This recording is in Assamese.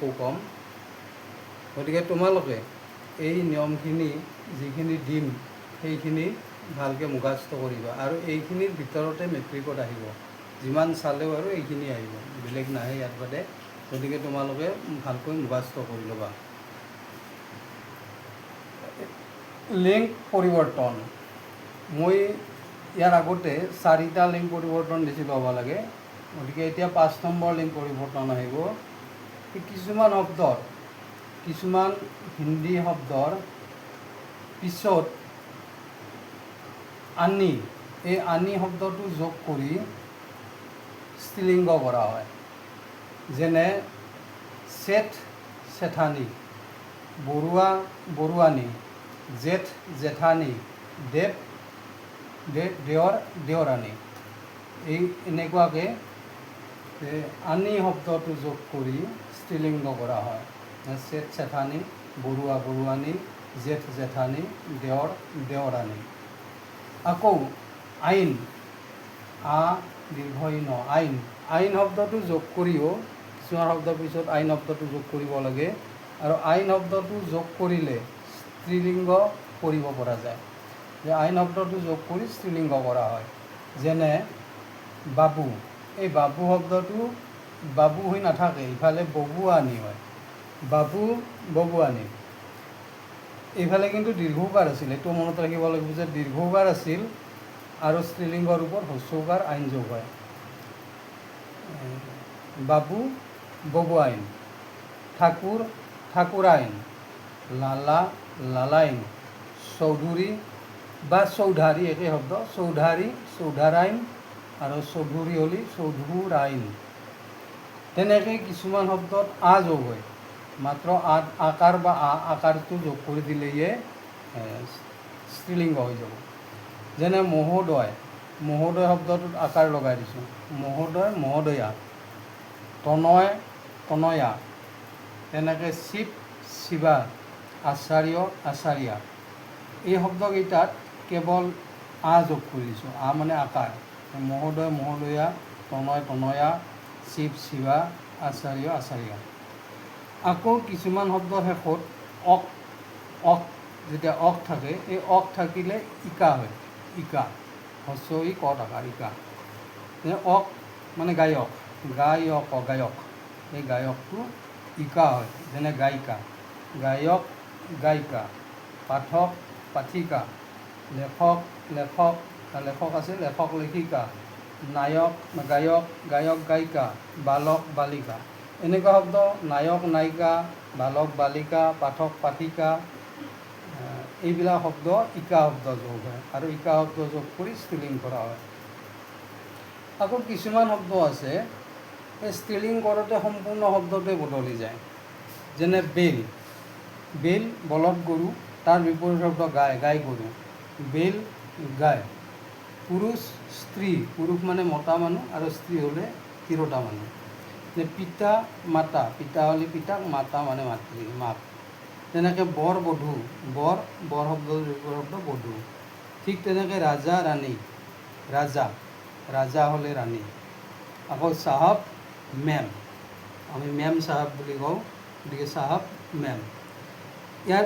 একো কম। গতিকে তোমালোকে এই নিয়মখিনি যিখিনি দিম সেইখিনি ভালকৈ মুখস্থ কৰিবা, আৰু এইখিনিৰ ভিতৰতে মেট্ৰিকত আহিব। যিমান চালেও আৰু এইখিনি আহিব, বেলেগ নাহে ইয়াৰ বাদে। গতিকে তোমালোকে ভালকৈ মুখস্থ কৰি ল'বা। লিংক পৰিৱৰ্তন, মই ইয়াৰ আগতে 4টা লিংক পৰিৱৰ্তন দিছিলোঁ হ'ব লাগে। গতিকে এতিয়া 5 নম্বৰ লিংক পৰিৱৰ্তন আহিব। কিছুমান শব্দৰ, কিছুমান হিন্দী শব্দৰ পিছত আনি, এই আনি শব্দটো যোগ কৰি স্ত্ৰীলিংগ কৰা হয়। যেনে চেঠ চেঠানী, বৰুৱা বৰুৱানী, জেঠ জেঠানী, দেৱ দেৱৰ দেৱৰানী। এই এনেকুৱাকৈ আনি শব্দটো যোগ কৰি স্ত্ৰীলিংগ কৰা হয়। চেঠ চেঠানী, বৰুৱা বৰুৱানী, জেঠ জেঠানী, দেৱৰ দেৱৰানী। আকৌ আইন, আ দীৰ্ঘই ন, আইন, আইন শব্দটো যোগ কৰিও কিছুমান শব্দৰ পিছত আইন শব্দটো যোগ কৰিব লাগে, আৰু আইন শব্দটো যোগ কৰিলে স্ত্ৰীলিংগ কৰিব পৰা যায়। যে আইন শব্দটো যোগ কৰি স্ত্ৰীলিংগ কৰা হয়। যেনে বাবু, এই বাবু শব্দটো বাবু হৈ নাথাকে, ইফালে ববুৱানী হয়, বাবু ববুৱানী। এইফালে কিন্তু দীৰ্ঘৌকাৰ আছিল, এইটো মনত ৰাখিব লাগিব যে দীৰ্ঘৌকাৰ আছিল, আৰু স্ত্ৰীলিংগৰ ওপৰত হ্ৰস্বৌকাৰ আইন যোগ হয়। বাবু ববুৱাইন, ঠাকুৰ ঠাকুৰাইন, লালা লালাইন, চৌধুৰী বা চৌধাৰী একে শব্দ, চৌধাৰী চৌধাৰাইন, আৰু চৌধুৰী হ'লে চৌধুৰাইন। তেনেকৈ কিছুমান শব্দত আ যোগ হয়, মাত্ৰ আকাৰ বা আকাৰটো যোগ কৰি দিলেহে স্ত্ৰীলিংগ হৈ যাব। যেনে মহোদয়, মহোদয় শব্দটোত আকাৰ লগাই দিছোঁ, মহোদয় মহোদয়া, তনয় তনয়া। তেনেকৈ শিৱ শিৱা, আচাৰ্য আচাৰ্যা। এই শব্দকেইটাত কেৱল আ যোগ কৰি দিছোঁ, আ মানে আকাৰ। মহোদয় মহোদয়া, তনয় তনয়া, শিৱ শিৱা, আচাৰ্য আচাৰ্যা। আকৌ কিছুমান শব্দৰ শেষত অক, অক যেতিয়া অক থাকে, এই অক থাকিলে ইকা হয়, ইকা, হস্ৰ ই ক আকাৰ ইকা। অক মানে গায়ক, গায়ক গায়ক, এই গায়কটো ইকা হয়। যেনে গায়িকা, গায়ক গায়িকা, পাঠক পাঠিকা, লেখক লেখক, লেখক আছে লেখক লেখিকা, নায়ক গায়ক গায়ক গায়িকা, বালক বালিকা। এনেকুৱা শব্দ নায়ক নায়িকা, বালক বালিকা, পাঠক পাঠিকা, এইবিলাক শব্দ ইকা শব্দ যোগ হয়, আৰু ইকা শব্দ যোগ কৰি স্ত্ৰীলিংগ কৰা হয়। আকৌ কিছুমান শব্দ আছে এই স্ত্ৰীলিংগ কৰোঁতে সম্পূৰ্ণ শব্দটোৱে বদলি যায়। যেনে বেল, বেল বলদ গৰু, তাৰ বিপৰীত শব্দ গাই, গাই গৰু, বেল গাই। পুৰুষ স্ত্ৰী, পুৰুষ মানে মতা মানুহ, আৰু স্ত্ৰী হ'লে তিৰোতা মানুহ। পিতা মাতা, পিতা হ'লে পিতাক, মাতা মানে মাতৃ মাক। তেনেকৈ বৰ বধূ, বৰ বৰ শব্দৰ বিপৰীত শব্দ বধূ। ঠিক তেনেকৈ ৰাজা ৰাণী, ৰাজা, ৰাজা হ'লে ৰাণী। আকৌ চাহাব মেম, আমি মেম চাহাব বুলি কওঁ, গতিকে চাহাব মেম। ইয়াৰ